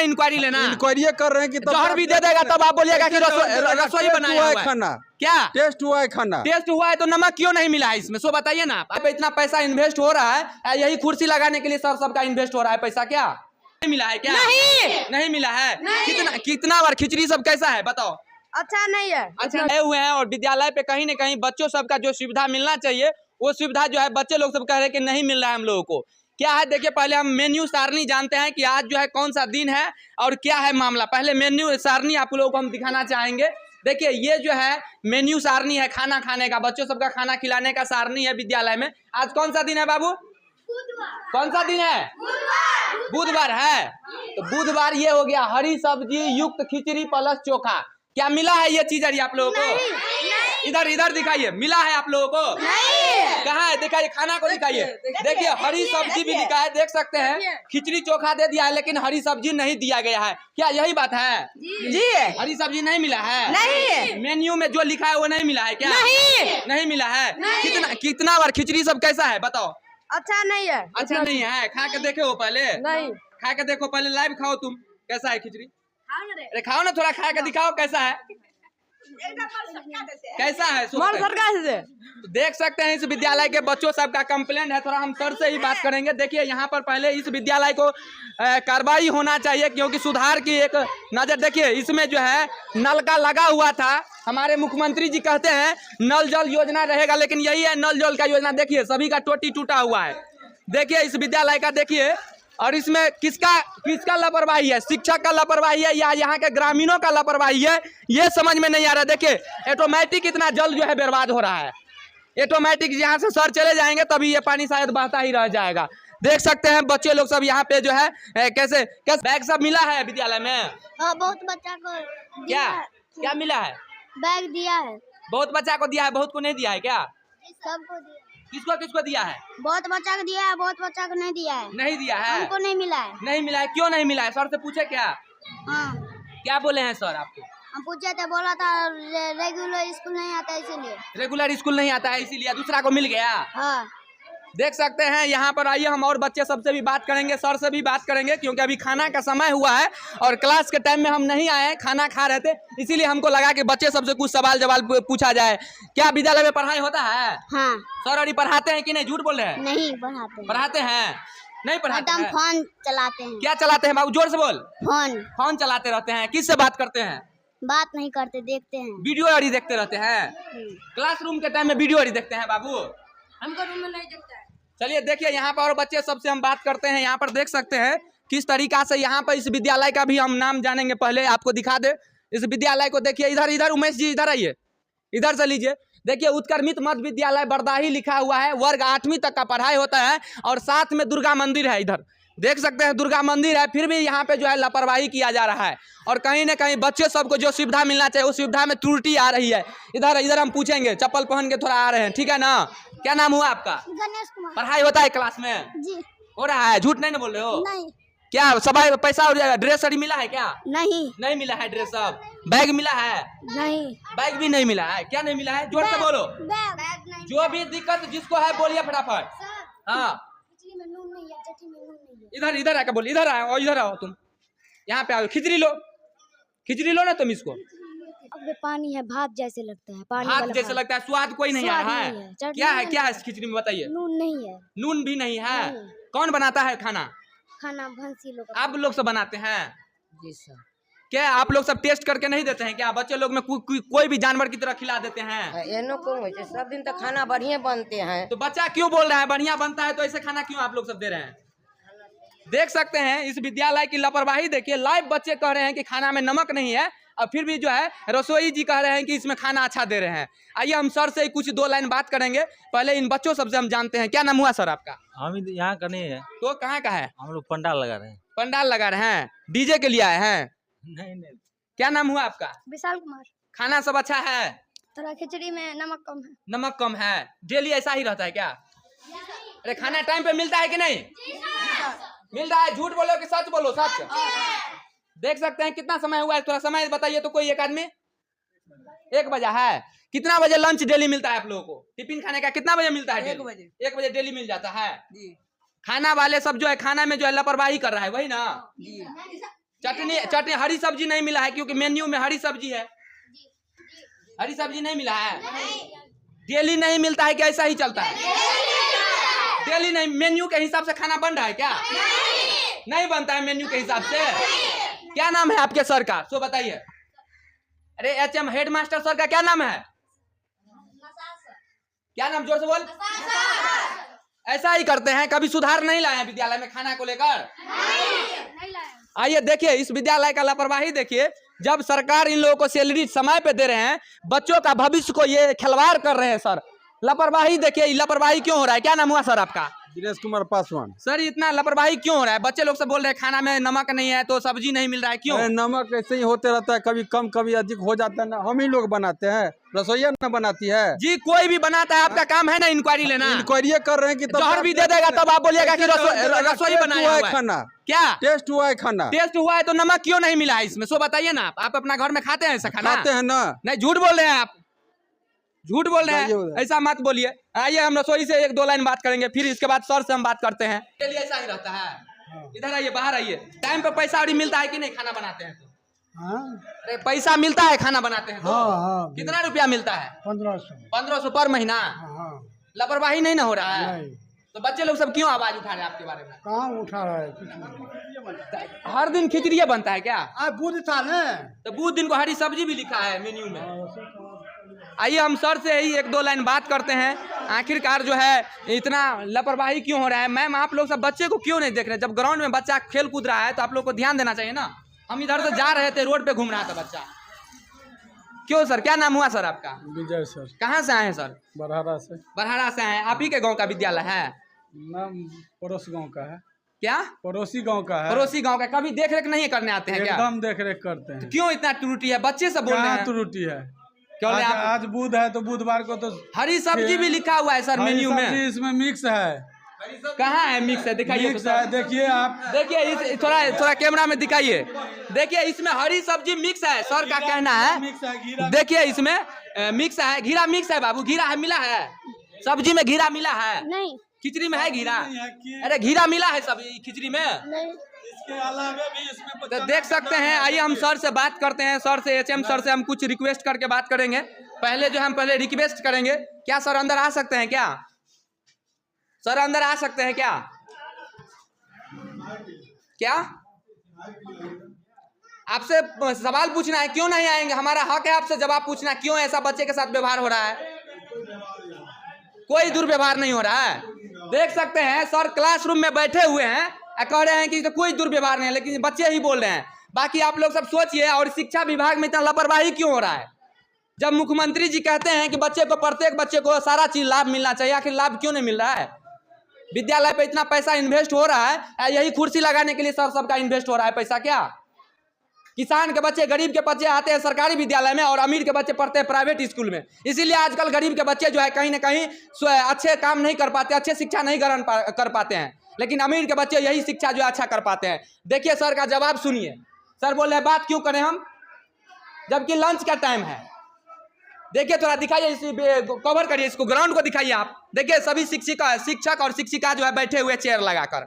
Inquiry लेना? Inquiry कर रहे हैं कि जहर भी दे देगा तब आप बोलिएगा कि रसोई बनाया हुआ है खाना। क्या टेस्ट हुआ है खाना? टेस्ट हुआ है तो नमक क्यों नहीं मिला है इसमें? सो बताइए ना। अब इतना पैसा इन्वेस्ट हो रहा है, यही कुर्सी लगाने के लिए सर सबका इन्वेस्ट हो रहा है पैसा, क्या नहीं मिला है? क्या नहीं मिला है? कितना बार खिचड़ी सब कैसा है बताओ? अच्छा नहीं है। अच्छा गए हुए हैं और विद्यालय पे कहीं न कहीं बच्चों सबका जो सुविधा मिलना चाहिए वो सुविधा जो है बच्चे लोग सब कह रहे हैं कि नहीं मिल रहा है हम लोगों को। क्या है देखिए, पहले हम मेन्यू सारणी जानते हैं कि आज जो है कौन सा दिन है और क्या है मामला। पहले मेन्यू सारणी आप लोगों को हम दिखाना चाहेंगे। देखिए ये जो है मेन्यू सारणी है खाना खाने का, बच्चों सबका खाना खिलाने का सारणी है विद्यालय में। आज कौन सा दिन है बाबू? कौन सा दिन है? बुधवार है। तो बुधवार ये हो गया हरी सब्जी युक्त खिचड़ी प्लस चोखा। क्या मिला है ये चीज आप लोगों को? इधर इधर दिखाइए, मिला है आप लोगों को? कहाँ है? दिखाइए, खाना को दिखाइए। देखिए हरी सब्जी भी लिखा है, देख सकते हैं। खिचड़ी चोखा दे दिया है लेकिन हरी सब्जी नहीं दिया गया है। क्या यही बात है? जी हरी सब्जी नहीं मिला है? नहीं। मेन्यू में जो लिखा है वो नहीं मिला है क्या? नहीं मिला है। कितना बार खिचड़ी सब कैसा है बताओ? अच्छा नहीं है। अच्छा नहीं है? खा के देखे हो पहले? नहीं। खा के देखो पहले, लाइव खाओ तुम, कैसा है खिचड़ी? अरे खाओ ना, थोड़ा खा के दिखाओ कैसा है, कैसा है? तो देख सकते हैं इस विद्यालय के बच्चों सब का कंप्लेंट है। थोड़ा हम सर से ही बात करेंगे। देखिए यहाँ पर पहले इस विद्यालय को कार्रवाई होना चाहिए क्योंकि सुधार की एक नजर। देखिए इसमें जो है नल का लगा हुआ था। हमारे मुख्यमंत्री जी कहते हैं नल जल योजना रहेगा, लेकिन यही है नल जल का योजना। देखिए सभी का टोटी टूटा हुआ है। देखिए इस विद्यालय का देखिए, और इसमें किसका लापरवाही है? शिक्षक का लापरवाही है या यहाँ के ग्रामीणों का लापरवाही है, ये समझ में नहीं आ रहा। देखिए ऑटोमेटिक इतना जल जो है बर्बाद हो रहा है। ऑटोमेटिक यहाँ से सर चले जाएंगे तभी ये पानी शायद बहता ही रह जाएगा। देख सकते हैं बच्चे लोग सब यहाँ पे जो है कैसे बैग सब मिला है विद्यालय में? हाँ, बहुत बच्चा को क्या मिला है? बैग दिया है। बहुत बच्चा को दिया है, बहुत को नहीं दिया है क्या? सबको दिया। किसको दिया है? बहुत बच्चा को दिया है, बहुत बच्चा को नहीं दिया है। नहीं दिया है? हमको नहीं मिला है। नहीं मिला है? क्यों नहीं मिला है? सर से पूछे क्या? हाँ। क्या बोले हैं सर आपको? हम पूछे थे, बोला था रेगुलर स्कूल नहीं आता इसीलिए। रेगुलर स्कूल नहीं आता है इसीलिए, दूसरा को मिल गया। हाँ। देख सकते हैं यहाँ पर। आइए हम और बच्चे सबसे भी बात करेंगे, सर से भी बात करेंगे क्योंकि अभी खाना का समय हुआ है और क्लास के टाइम में हम नहीं आए हैं, खाना खा रहे थे, इसीलिए हमको लगा कि बच्चे सबसे कुछ सवाल जवाब पूछा जाए। क्या विद्यालय में पढ़ाई होता है? हाँ। सर अभी पढ़ाते हैं कि नहीं? झूठ बोल रहे हैं? नहीं पढ़ाते हैं? नहीं पढ़ाते हैं? फोन चलाते हैं। क्या चलाते हैं बाबू? जोर से बोल। फोन चलाते रहते हैं। किससे बात करते हैं? बात नहीं करते, देखते हैं। वीडियो आरी देखते रहते हैं। क्लासरूम के टाइम में वीडियो आरी देखते हैं बाबू? हमको रूम में नहीं देखता है। चलिए देखिए यहाँ पर और बच्चे सबसे हम बात करते हैं। यहाँ पर देख सकते हैं किस तरीका से यहाँ पर इस विद्यालय का भी हम नाम जानेंगे। पहले आपको दिखा दे इस विद्यालय को। देखिए इधर उमेश जी इधर आइए, इधर से लीजिए। देखिए उत्क्रमित मध्य विद्यालय बरदाही लिखा हुआ है। वर्ग 8वीं तक का पढ़ाई होता है और साथ में दुर्गा मंदिर है। इधर देख सकते हैं दुर्गा मंदिर है, फिर भी यहाँ पे जो है लापरवाही किया जा रहा है और कहीं ना कहीं बच्चे सबको जो सुविधा मिलना चाहिए उस सुविधा में त्रुटि आ रही है। इधर हम पूछेंगे, चप्पल पहन के थोड़ा आ रहे हैं, ठीक है ना? क्या नाम हुआ आपका? गणेश कुमार। पढ़ाई होता है क्लास में? जी। हो रहा है? झूठ नहीं ना बोल रहे हो? नहीं। क्या सब पैसा और ड्रेस अभी मिला है क्या? नहीं मिला है ड्रेस सब। बैग मिला है? नहीं। बैग भी नहीं मिला है? क्या नहीं मिला है? जोर से बोलो। बैग नहीं। जो भी दिक्कत जिसको है बोलिए फटाफट। हाँ नून नहीं है, चटनी में नून नहीं है। इधर आकर बोल। इधर आओ तुम, यहाँ पे आओ। खिचड़ी लो ना तुम इसको। अब पानी है, भात जैसे लगता है। पानी भात जैसे लगता है, स्वाद कोई नहीं आ रहा है। क्या है इस खिचड़ी में बताइए? नून नहीं है। नून भी नहीं है? कौन बनाता है खाना भंसी लोग। आप लोग सब बनाते हैं? जी सर। क्या आप लोग सब टेस्ट करके नहीं देते हैं क्या? बच्चे लोग में कोई भी जानवर की तरह खिला देते हैं? सब दिन तो खाना बढ़िया बनते हैं। तो बच्चा क्यों बोल रहा है बढ़िया बनता है, तो ऐसे खाना क्यों आप लोग सब दे रहे हैं? देख सकते हैं इस विद्यालय की लापरवाही। देखिए लाइव बच्चे कह रहे हैं कि खाना में नमक नहीं है और फिर भी जो है रसोई जी कह रहे हैं कि इसमें खाना अच्छा दे रहे हैं। आइए हम सर से कुछ 2 लाइन बात करेंगे। पहले इन बच्चों सबसे हम जानते हैं। क्या नाम हुआ सर आपका? हम यहाँ का नहीं है। तो कहाँ का है? हम लोग पंडाल लगा रहे हैं। पंडाल लगा रहे हैं? डीजे के लिए आए हैं? नहीं। क्या नाम हुआ आपका? विशाल कुमार। खाना सब अच्छा है? थोड़ा खिचड़ी में नमक कम है। नमक कम है? डेली ऐसा ही रहता है क्या? अरे खाना टाइम पे मिलता है कि नहीं? मिल रहा है? झूठ बोलो कि सच बोलो? सच। देख सकते हैं कितना समय हुआ है, थोड़ा समय बताइए तो। कोई एक आदमी 1 बजा है? कितना बजे लंच डेली मिलता है आप लोगों को? टिफिन खाने का कितना बजे मिलता है? 1 बजे डेली मिल जाता है। खाना वाले सब जो है खाना में जो है लापरवाही कर रहा है, वही ना? चटनी हरी सब्जी नहीं मिला है क्योंकि मेन्यू में हरी सब्जी है। हरी सब्जी नहीं मिला है, डेली नहीं मिलता है कि ऐसा ही चलता है? डेली नहीं। मेन्यू के हिसाब से खाना बन रहा है क्या? नहीं बनता है मेन्यू के हिसाब से। क्या नाम है आपके सर का, सो बताइए। अरे HM हेड मास्टर सर का क्या नाम है? क्या नाम, जोर से बोल। ऐसा ही करते हैं, कभी सुधार नहीं लाए हैं विद्यालय में खाना को लेकर? आइए देखिए इस विद्यालय का लापरवाही देखिए। जब सरकार इन लोगों को सैलरी समय पे दे रहे हैं, बच्चों का भविष्य को ये खिलवाड़ कर रहे हैं सर। लापरवाही देखिए, लापरवाही क्यों हो रहा है? क्या नाम हुआ सर आपका? दिनेश कुमार पासवान। सर इतना लापरवाही क्यों हो रहा है? बच्चे लोग से बोल रहे हैं खाना में नमक नहीं है तो सब्जी नहीं मिल रहा है, क्यों? नमक ऐसे ही होते रहता है, कभी कम कभी अधिक हो जाता है ना। हम ही लोग बनाते हैं, रसोईया न बनाती है जी। कोई भी बनाता है, आपका काम है ना इंक्वायरी लेना। इंक्वायरी कर रहे हैं कि जहर भी दे देगा तब आप बोलिएगा कि रसोई बनाया हुआ है। खाना क्या टेस्ट हुआ है? खाना टेस्ट हुआ है तो नमक क्यों नहीं मिला है इसमें, सो बताइए ना। आप अपना घर में खाते हैं ऐसा खाना? खाते हैं ना। नहीं, झूठ बोल रहे हैं आप, झूठ बोल रहे हैं, ऐसा मत बोलिए। आइए हम रसोई से 1-2 लाइन बात करेंगे, फिर इसके बाद सर से हम बात करते हैं। के लिए ऐसा ही रहता है। इधर आइए, बाहर आइए। टाइम पे पैसा और मिलता है कि नहीं खाना बनाते हैं तो? अरे पैसा मिलता है खाना बनाते हैं तो? कितना रुपया मिलता है? 1500 पर महीना। लापरवाही नहीं ना हो रहा है? तो बच्चे लोग सब क्यों आवाज उठा रहे हैं आपके बारे में? कहाँ उठा रहा है? हर दिन खिचड़िया बनता है क्या? आज बुध था ना, तो बुध दिन को हरी सब्जी भी लिखा है मेन्यू में। आइए हम सर से ही 1-2 लाइन बात करते हैं। आखिरकार जो है इतना लापरवाही क्यों हो रहा है? मैम आप लोग सब बच्चे को क्यों नहीं देख रहे? जब ग्राउंड में बच्चा खेल कूद रहा है तो आप लोग को ध्यान देना चाहिए ना। हम इधर से जा रहे थे, रोड पे घूम रहा था बच्चा। क्यों सर, क्या नाम हुआ सर आपका? विजय सर। कहाँ से आए हैं सर? बरहारा से। बरहारा से आए हैं। आप ही के गाँव का विद्यालय है? नाम पड़ोस गांव का है। क्या पड़ोसी गांव का है? पड़ोसी गाँव का। कभी देख रेख नहीं करने आते हैं क्या? एकदम देख रेख करते हैं। क्यों इतना त्रुटि है? बच्चे सब बोल रहे हैं त्रुटि है। आज बुध है तो बुधवार को तो हरी सब्जी भी लिखा हुआ है सर मेन्यू में। इसमें मिक्स है। कहाँ है मिक्स है? दिखाइए। मिक्स है, देखिए आप। देखिए थोड़ा कैमरा में दिखाइए। देखिए इसमें हरी सब्जी मिक्स है, सर का कहना है। देखिए इसमें मिक्स है, घीरा मिक्स है बाबू। घीरा है, मिला है सब्जी में? घीरा मिला है? नहीं। खिचड़ी में है घीरा? अरे घीरा मिला है सब खिचड़ी में? नहीं। इसके अलावा भी इसमें तो देख सकते हैं। आइए हम सर से बात करते हैं। सर से HM सर से हम कुछ रिक्वेस्ट करके बात करेंगे। पहले जो हम पहले रिक्वेस्ट करेंगे, क्या सर अंदर आ सकते हैं क्या? सर अंदर आ सकते हैं क्या? क्या आपसे सवाल पूछना है? क्यों नहीं आएंगे? हमारा हक है आपसे जवाब पूछना। क्यों ऐसा बच्चे के साथ व्यवहार हो रहा है? कोई दुर्व्यवहार नहीं हो रहा है। देख सकते हैं सर क्लासरूम में बैठे हुए हैं, कह रहे हैं कि तो कोई दुर्व्यवहार नहीं है, लेकिन बच्चे ही बोल रहे हैं। बाकी आप लोग सब सोचिए। और शिक्षा विभाग में इतना लापरवाही क्यों हो रहा है? जब मुख्यमंत्री जी कहते हैं कि बच्चे को, प्रत्येक बच्चे को सारा चीज लाभ मिलना चाहिए, आखिर लाभ क्यों नहीं मिल रहा है? विद्यालय पे इतना पैसा इन्वेस्ट हो रहा है, यही कुर्सी लगाने के लिए सर सबका इन्वेस्ट हो रहा है पैसा क्या? किसान के बच्चे, गरीब के बच्चे आते हैं सरकारी विद्यालय में और अमीर के बच्चे पढ़ते हैं प्राइवेट स्कूल में। इसीलिए आजकल गरीब के बच्चे जो है कहीं ना कहीं अच्छे काम नहीं कर पाते, अच्छे शिक्षा नहीं ग्रहण कर पाते हैं, लेकिन अमीर के बच्चे यही शिक्षा जो है अच्छा कर पाते हैं। देखिए सर का जवाब सुनिए। सर बोल रहे हैं बात क्यों करें हम, जबकि लंच का टाइम है। देखिए थोड़ा दिखाइए, कवर करिए इसको, ग्राउंड को दिखाइए आप। देखिए सभी शिक्षक और शिक्षिका जो है बैठे हुए चेयर लगाकर,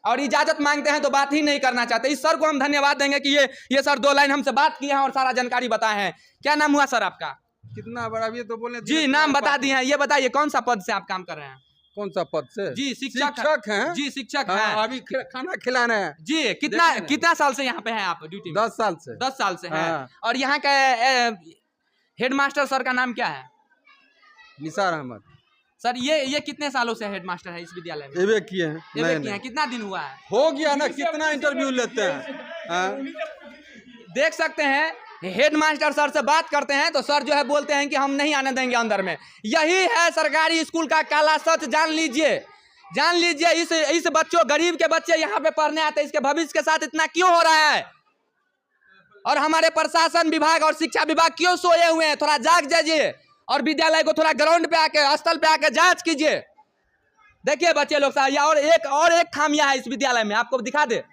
और इजाजत मांगते हैं तो बात ही नहीं करना चाहते। इस सर को हम धन्यवाद देंगे कि ये सर 2 लाइन हमसे बात किए हैं और सारा जानकारी बताए हैं। क्या नाम हुआ सर आपका? कितना बड़ा भी तो बोले जी, नाम बता दिए हैं। ये बताइए कौन सा पद से आप काम कर रहे हैं? कौन सा पद से? जी शिक्षक हैं। जी शिक्षक हाँ, हैं। अभी खाना खिलाना है जी। कितना साल से यहाँ पे हैं आप ड्यूटी में? 10 साल से। 10 साल से हैं। हाँ। और यहाँ के हेडमास्टर सर का नाम क्या है? निसार अहमद सर। ये कितने सालों से हेडमास्टर है इस विद्यालय में? एवे किए हैं। एवे किए हैं। कितना दिन हुआ है? हो गया ना, कितना इंटरव्यू लेते हैं। हाँ? देख सकते हैं हेडमास्टर सर से बात करते हैं तो सर जो है बोलते हैं कि हम नहीं आने देंगे अंदर में। यही है सरकारी स्कूल का काला सच। जान लीजिए इस बच्चों, गरीब के बच्चे यहाँ पे पढ़ने आते हैं, इसके भविष्य के साथ इतना क्यों हो रहा है? और हमारे प्रशासन विभाग और शिक्षा विभाग क्यों सोए हुए हैं? थोड़ा जाग जाइए और विद्यालय को थोड़ा ग्राउंड पे आके, स्थल पे आके जांच कीजिए। देखिए बच्चे लोग साथ, और एक खामियां है इस विद्यालय में, आपको दिखा दे।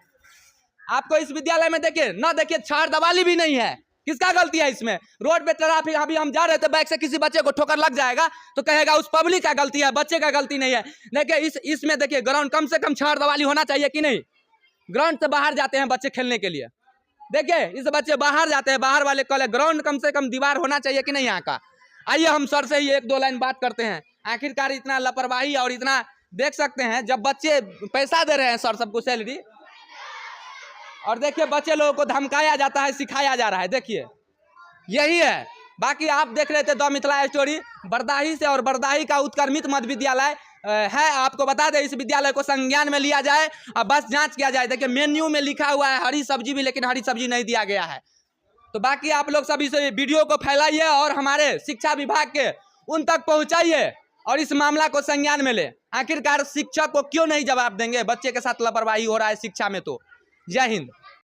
आपको इस विद्यालय में देखिए ना, देखिए छाड़ दवाली भी नहीं है। किसका गलती है इसमें? रोड पे ट्रैफिक, अभी हम जा रहे थे, बाइक से किसी बच्चे को ठोकर लग जाएगा तो कहेगा उस पब्लिक का गलती है, बच्चे का गलती नहीं है। देखिए इसमें देखिए ग्राउंड, कम से कम छाड़ दवाली होना चाहिए कि नहीं? ग्राउंड से बाहर जाते हैं बच्चे खेलने के लिए। देखिए इस बच्चे बाहर जाते हैं, बाहर वाले कॉलेज ग्राउंड कम से कम दीवार होना चाहिए कि नहीं यहाँ का। आइए हम सर से ही एक दो लाइन बात करते हैं। आखिरकार इतना लापरवाही और इतना देख सकते हैं, जब बच्चे पैसा दे रहे हैं सर सबको सैलरी, और देखिए बच्चे लोगों को धमकाया जाता है, सिखाया जा रहा है। देखिए यही है। बाकी आप देख रहे थे द मिथिला स्टोरी बरदाही से, और बरदाही का उत्क्रमित मध्य विद्यालय है। आपको बता दें इस विद्यालय को संज्ञान में लिया जाए और बस जांच किया जाए। देखिए मेन्यू में लिखा हुआ है हरी सब्जी भी, लेकिन हरी सब्जी नहीं दिया गया है। तो बाकी आप लोग सब इस वीडियो को फैलाइए और हमारे शिक्षा विभाग के उन तक पहुंचाइए और इस मामला को संज्ञान में ले। आखिरकार शिक्षक को क्यों नहीं जवाब देंगे? बच्चे के साथ लापरवाही हो रहा है शिक्षा में। तो जय हिंद।